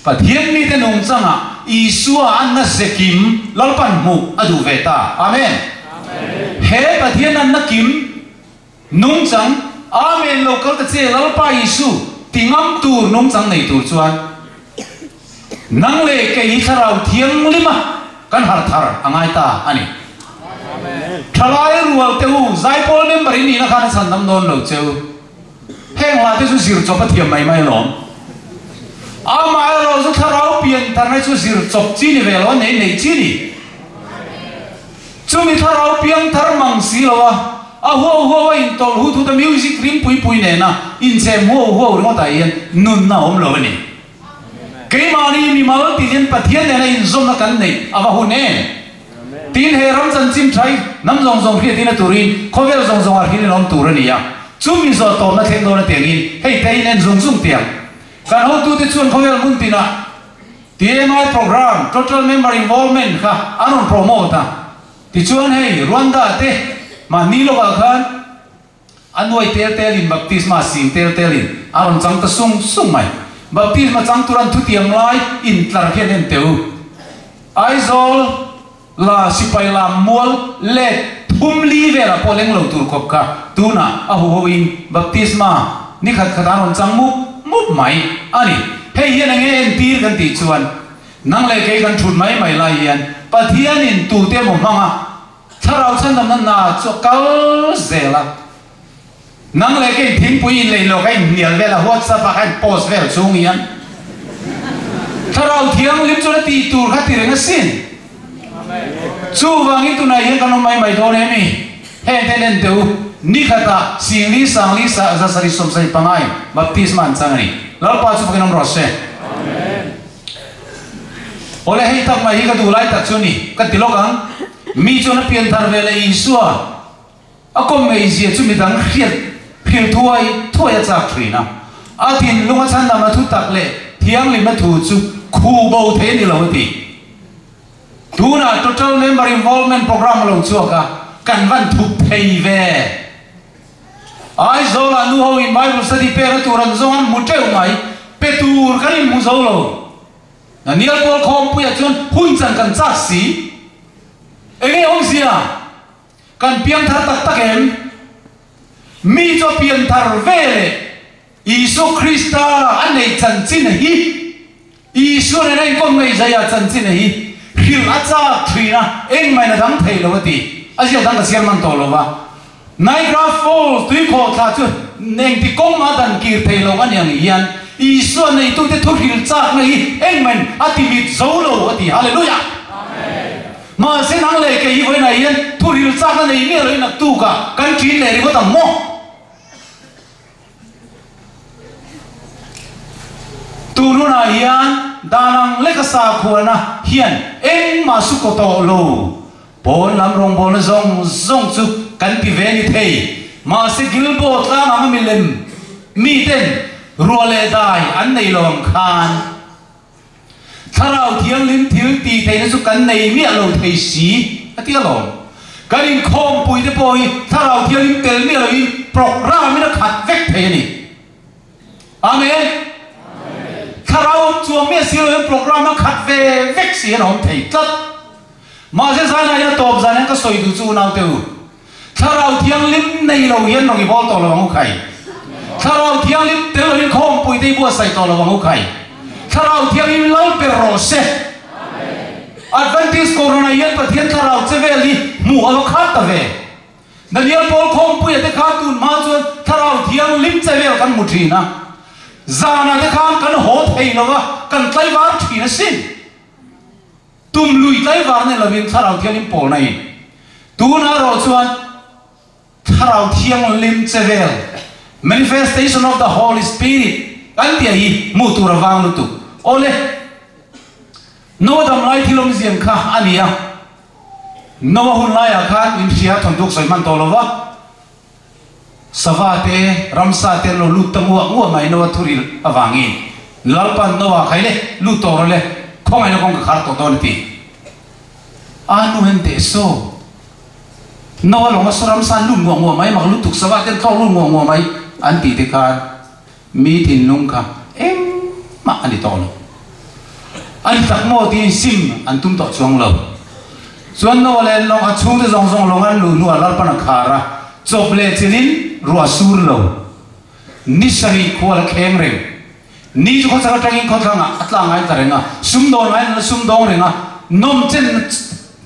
pathian ni te nung changa I suwa an na se kim lalpan mu adu veta amen he pathian an na kim nung chang amen local ta che lalpa isu tingam tur nung chang nei tur chuan nang le ke hi tharau thiang lima kan har thar angai ta ani thalai rual teu zai pol member ni na khan san nam non lo cheu heng la te su sir chop thiam mai mai lom ama lo su tharau pian tar na su sir chop chi ni velo nei nei chi ni chu mi tharau piang thar mang si lo a ho in tol hu thu the music rim pui ne na in sem ho ro ta yen nun na om lo ni ke mani mi mal ti yen pathian ne na in zom na kan nei ava hu ne tin he ram chan chim thai nam zong zong khi tin turin khovel zong zong ar hi lom tur ni ya chu mi zo to na theng do na tiang in hei te nen zong zong tiang kan ho tu te chuan khovel mun tina TMI program total member involvement kha anon promote ti chuan hei Rwanda te ma ni lo ka khan anoi tel in baptisma sim tel in aron chang ta sung mai baptisma chang turan thu tiang lai in tlar khen en teu aizol la sipai la mol le thum li vela poleng lo tur khop ka tuna a ho in baptisma ni khat aron chang mu mai ani hei hian ange en tir kan ti chuan nang le ke kan thut mai lai hian pathian in tu te mo manga tharau chan dam na cho kal zela nang le ke thing pui le lo kai nial vela WhatsApp a kan post vel chung hian tharau thiang lim chu ti tur kha ti reng sin chu wangi tu na hian kan mai do ne mi he tenen teu ni khata singli sangli sa sari som sai pangai baptisma an changani lal pa chu pakinom rose amen ole hei tak mai ka du lai tak chuni ka tilokang mi chona pian thar vele isua akom mei zia chu mi dang khiat phil thuai chak thrina atin lunga chan na ma thu tak le thiang lim na thu chu khu bo the ni lo ti tuna total member involvement program lo chu ka kan van thu thei ve ai zola nu ho in bible study pe ra turan zongan muteu mai pe tur kan mu zo lo na nial pol khom pu ya chon hun chan kan chak si enge ong sia kan piang thar tak em mi cho pian thar vele Isu Krista anei chan chin hi Isu ne nei kom mei zaya chan chin hi hil acha thina eng mai na dang thei lo ti asia dang ka sian man to lo wa Niagara Falls tui kho tha chu neng ti kong ma dan kir thei lo an yang hian Isu nei tu te thu hil chak na hi eng men ati mit zo lo ati hallelujah mà sẽ nắng lệ cái với này yên thu hil chak na nei me lo na tu ka kan chin le ri ko tam mo tu nu na hian danang lekasa khuana hian eng ma su ko to lo bon lam rong bon zong chu kan ti ve ni thei mà sẽ gilbot la mà mình lên mi tên ruale dai anh này lòng khan tharau thiang lim thiếu ti thấy nó giúp cắn này miệng lâu thấy xí tiếc lòng cái đình không bùi thế bồi tharau thiang lim tel miệng lâu program nó khát vét thế này amen tharau chuông miệng xí lâu program nó khát vét xí nó không thấy tất mà sẽ sai này nó tộp ra nên có soi đủ chu nào tiêu tharau thiang lim này lâu hiền nó cái bol to là bằng khai tharau thiang lim tel lâu không bùi thế bùa sai to là bằng khai tharau thiang lim lâu perose Adventist corona yen pa thian tharau cheveli mu alo khat ta ve Daniel Paul khom pu te kha tun ma chuan tharau thiang lim chevel kan mu thina zana te khan kan ho thei lova kan tlai war thina sin tum lui tlai war ne lovin tharau thiang lim pol nai tu na ro chuan tharau thiang lim chevel manifestation of the Holy Spirit kan tia hi mu tu rawang lu tu ole no dam lai thilom ziam kha ania no hun lai khan in sia thon duk soi man to lova savate ramsa te lo lut tamu ngu mai no thuril awangi lalpan no wa khaile lut to le khong ai no kong khar to don ti anu hen te so no lo ma soram san lu ngo mai mak lut tuk savate kau lu ngo mai an ti te khan mi tin lung kha em ma ani to lo anh tak mo tin sim anh tum to chuang lo chuan no le long a chung de zong zong long an lu nu alal pan khara chop le chinin ruwa sur lo ni sari khwal kheng reng ni ju kho cha tangin kho thanga atla ngai ta renga sum don ngai na sum dong renga nom chen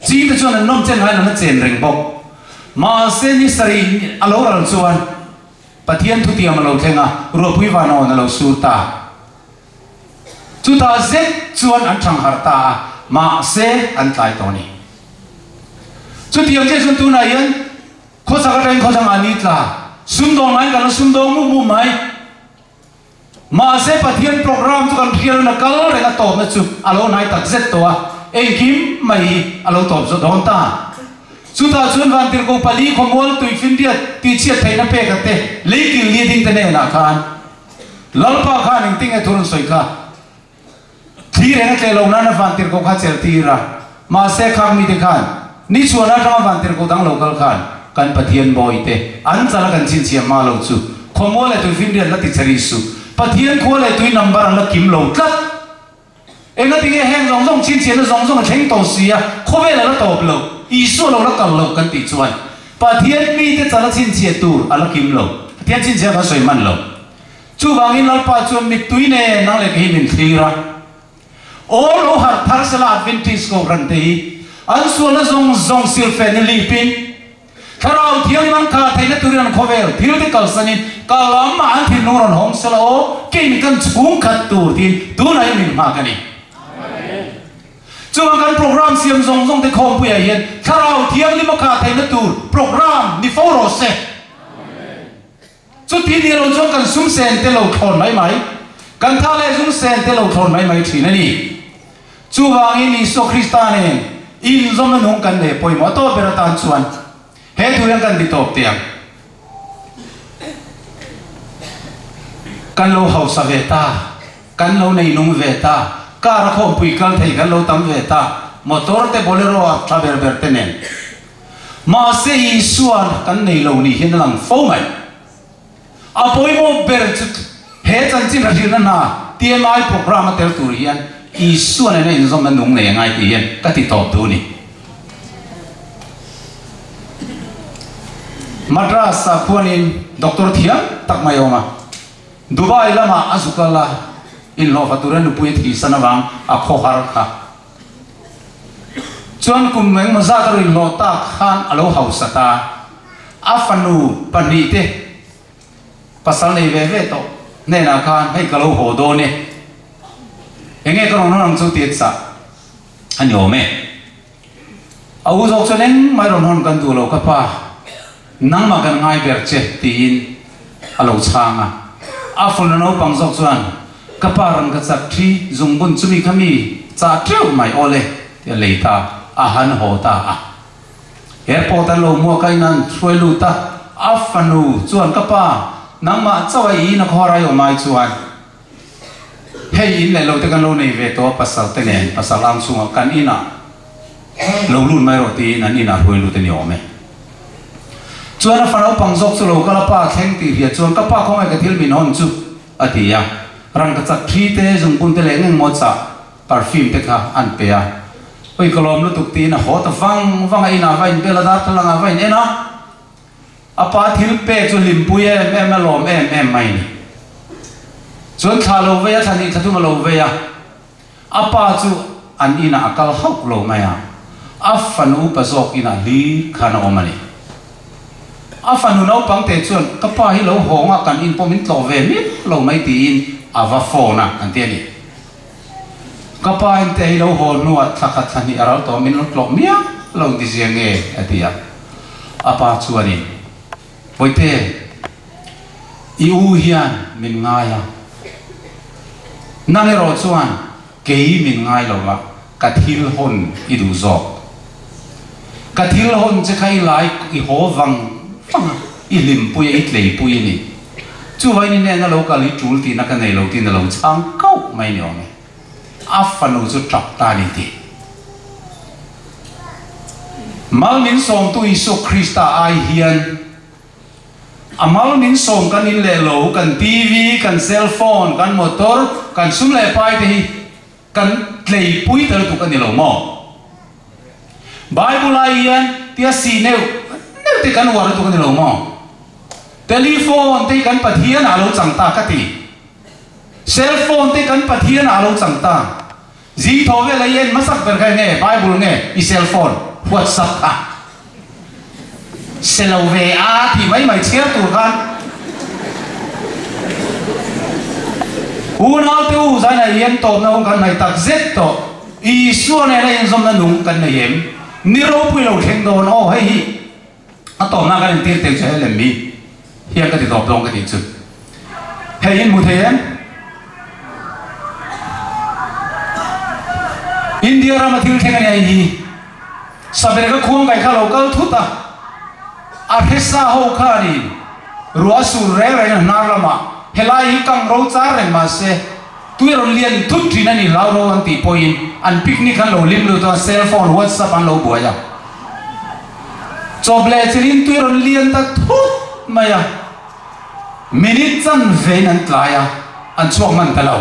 chi de chuan nom chen ngai na chen reng bok ma se ni sari alo ral chuan pathian thu tiam lo thenga ro pui wa no na lo sur ta chu ta zet chuan an thang har ta ma se an tlai to ni chu tiang je sun tu na yan kho sa ka kho sang ani tla sum dong ai kan sum dong mu mai ma se pathian program chu kan thial na kal re na to na chu alo nai tak zet to a en kim mai alo to zo don ta chu ta chuan van tir ko pali khomol tui fin dia ti chia thai na pe ka te leikil li ding te ne na khan lalpa khan ing ting e thurun soi kha thi re ke lo na na van tir ko kha chel ti ra ma se khang mi te khan ni chuana ta van tir ko dang local khan kan pathian boy te an chala kan chin chia ma lo chu khomol e tu fin dia la ti chari su pathian khole tu number la kim lo tlat enga ti ge heng rong rong chin chia na rong rong theng to sia khobe la to lo i su lo la kal lo kan ti chuan pathian mi te chala chin chia tu ala kim lo pathian chin chia ka soi man lo chu wangin lal pa chu mi tuine nang le ke min thira all who have partial Adventist ko rante an suana zong zong silfen lipin tharau thiang man kha thaina turan khovel thil te kal sanin kalam an thin nuron hong selo kin kan chung khat tur tin tu nai min ma kani chuang kan program siam zong zong te khom pu ya hian tharau thiang li ma kha thaina tur program ni foro se chu ti ni lo chong kan sum sen te lo thon mai kan tha le sum sen te lo thon mai thina ni chu wangin Iso Kristane in zom nong kan le poi mo to beratan chuan he thuang kan di top tiang kan lo hau sa veta kan lo nei nung veta ka ra khom pui kal thei kan lo tam veta motor te bolero a travel bertenen ma se isuan kan nei lo ni hin lang fo mai a poi mo ber he chan chin ra hin na TMI program tel tur hian isuan ne in zom nong ne ngai ti hian ka ti top tu ni Madras sa puanin Dr. Thia tak mayoma Dubai lama azukala in lo faturan puit hi sanawang akho har kha chuan kum meng mazat ri lo ta khan alo hausata afanu panite pasal nei ve ve to ne na khan hei kalo ho do ne enge ka ron nang chu tiet sa anyo me au zo cholen mai ron hon kan du lo ka pa nang ma kan ngai ber che tin alo changa afun no pang zok chuan kaparan ka chak thi zungbun chumi khami cha treu mai ole te leita a han ho ta a airport an lo mo kai nan throi lu ta afanu chuan kapa nangma chawai na khorai o mai chuan hei in le lo te kan lo nei ve to pasal te nen pasal ang sunga kan ina lo lun mai ro ti nan ina hroi lu te ni ome chuan fanau pangjok chu lo kala pa thleng ti hia chuan kapa khong ai ka thil min hon chu atia rang ka chak thi te jung pun te le ngeng mo cha perfume te kha an pe a oi kolom lu tuk ti na ho ta wang ai na vain bela dar thalanga vain ena apa thil pe chu limpui em lom em mai ni chuan thalo ve a thani thathu lo ve a apa chu an ina akal hok lo mai a afanu pasok ina li khana omani afanu no pang te chuan kapa hi lo honga kan in pomin tlo ve mi lo mai ti in ava phone an te ni kapa in te lo ho nuat thakhat thani aral to min lo tlok mia lo di ziange atia apa chuani poite iu hian min ngaya nang ero chuan kei min ngai lo la kathil hon idu zo kathil hon che khai lai i ho wang i lim pui i tlei pui ni chu vai ni ne na lo ka li tul ti na ka nei lo ti na lo chang kau mai ni ome afanu chu trap ta ni ti mal min som tu isu krista ai hian amal min som kan in le lo kan tv kan cell phone kan motor kan sum le pai te kan tlei pui tar tu kan ni lo mo bible ai hian tia si neu te kan war tu kan ni lo mo telephone te kan pathian alo changta ka ti cell phone te kan pathian alo changta ji tho ve la yen masak ber khai nge bible nge i cell phone whatsapp ka se lo ve a thì mấy mày chia tụi con u nào tiêu ra này yên tôm nào con này tắc giết to i xua này là yên dòng nó nung con này em niro bui lâu khen đồ nó hay à tôm nào cái tiền tiền chơi làm mi hiện cái thì tôm đông cái thì chụp hay yên một thế em India ra mà thiếu khen cái này gì sao bây giờ cái khuôn cái khá lâu câu thút à Arhesa ho khani ruasu re na lama helai kang ro cha re ma se tuiron lian thut thina ni lao ro an ti point an picnic an lo lim lo to cell phone whatsapp an lo buaya choble chirin tuiron lian ta thut maya minute chan vein an tlaya an chuak man talo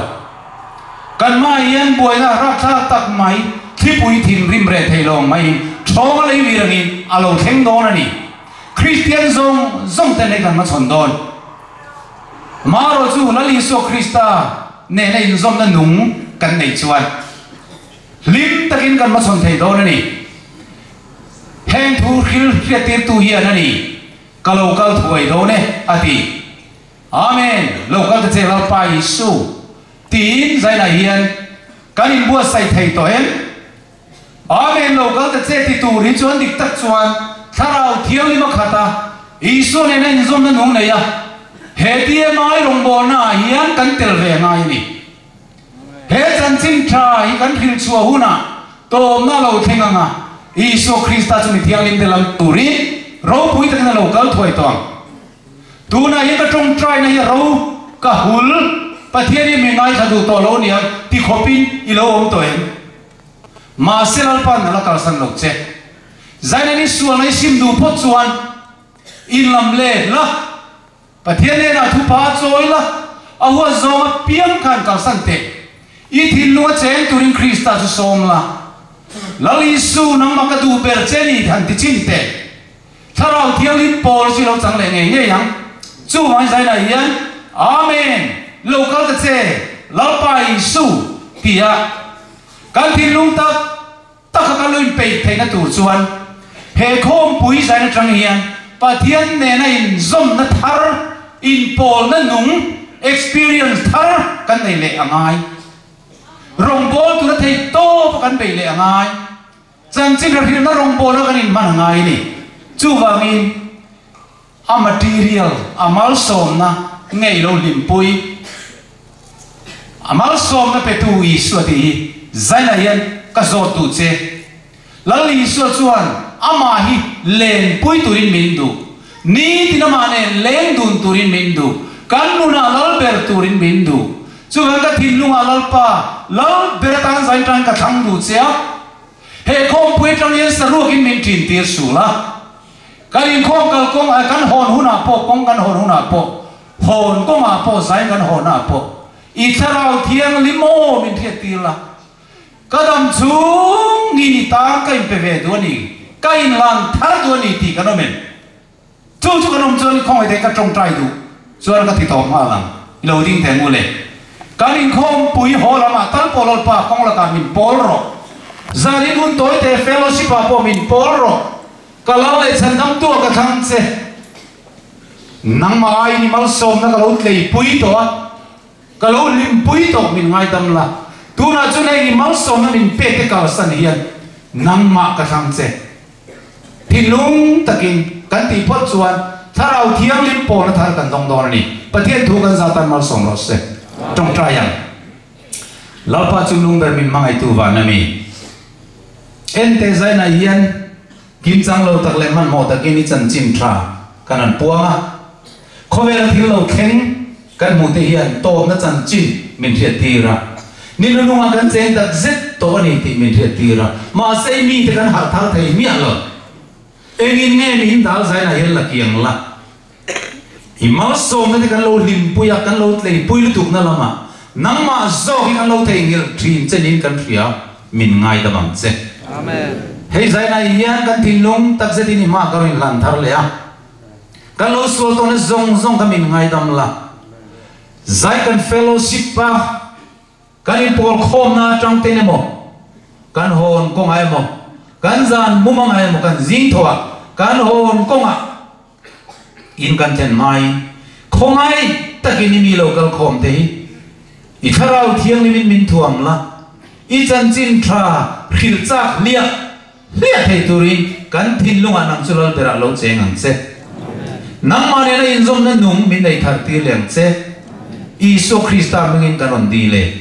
kan ma yan buaya rak tha tak mai thipui thin rim re thailong mai thong lei wi rangin alo theng don ani Christian zong te ne kan ma chon don maro chu la li so Krista ne ne in zom na nung kan nei chuan lim takin kan ma chon thei don ani heng thu khil khretir tu hian ani kalo kal thuai do ne ati amen local te chela pa isu tin zai na hian kan in bua sai thei to em amen local te che ti tu ri chuan dik tak chuan tharau thiang lima khata isu ne ne zom na nung ne ya he ti mai rong bo na hian kan tel ve ngai ni he chan chin tha hi kan thil chua huna tom na lo thenga nga isu Krista chu ni thiang lim delam turi ro pui tak na lo kal thoi tong tu na hi ka trong trai na hi ro ka hul pathian ni mi ngai thadu to lo ni ti khopin i lo om to em ma selal pan na la kal san lo che zaina ni sual nai sim du pot chuan in lam le la pathian ne na thu pa choi la a huwa zoma piang khan kal san te i thin lu chen turin Krista chu som la lali su nang ma ka du ber cheni than ti chin te tharau thiang li pol si lo chang le nge nge yang chu mai zaina hian amen local ka che lal pai su tia kan thin lung tak tak ka luin pe the na tur chuan he khom pui sai na tang hian pathian ne na in zom na thar in pol na nung experience thar kan nei le angai rong bol tu na thei to kan be le angai chan chin ra na rong bol na kan in man angai ni chu wangin a material amal som na ngei lo lim pui amal som na pe tu i suati zaina hian ka zo tu che lali so chuan ama hi len pui turin min du ni tinamane leng dun turin mindu kan nuna lal ber turin mindu chu ka thinlunga lalpa lal beratan zai tang ka thang du chia he khom pui tang ye saru kin min tin tir sula karin khom kal kong a kan hon huna po kong kan hon huna po hon kong a po zai kan hon a po i tharau thiang limo min thiat tila kadam chung ni ta kai pe ve do ni kai lan thar do ni ti kanomen chu kanom chon khong ai de ka trong trai du chuan ka thi to ma lang lo ding the mu le karin khom pui ho lama tal polol pa kong la ka min pol ro zari mun toy te fellowship a po min pol ro kalau le chan dam tu ka thang che nang ma ai ni mal som na ka lo tlei pui to kalau lim pui to min ngai dam la tu na chu nei mal som na min pe te ka san hian nang ma ka thang che thinlung takin kan ti phot chuan tharau thiang lim po na thar kan dong don ni pathian thu kan zatan mal som ro se trong trial lalpa chunglung ber min mangai tu wa na mi ente zai na hian kim chang lo tak le man mo takin ni chan chin tha kanan puanga khovel thil lo theng kan mu te hian to na chan chin min thiat tira ni lunga kan chen tak zet to ni ti min thiat tira ma sei mi te kan har thar thei mi alo engin nge min dal zai na hian la kiang la imal so me kan lo lim puya kan lo tlei pui lu tuk na lama nang ma zo hi kan lo thei ngil thin chen in kan thria min ngai da bang che amen hei zai na hian kan thinlung tak zet ni ma karin lan thar le a kan lo so to na zong zong ka min ngai dam la zai kan fellowship pa kan in por khom na tang te ne mo kan hon ko ngai mo kan zan mu ma ngai mo kan jing thoa kan hon ko nga in kan chen mai khongai takini mi local khom te i tharau thiang ni min thuam la i chan chin tha khil chak lia thei turin kan thinlunga nang chulal bera lo cheng ang che nang ma ne in zom na nung min nei thar ti leng che Isu Krista mingin kanon dile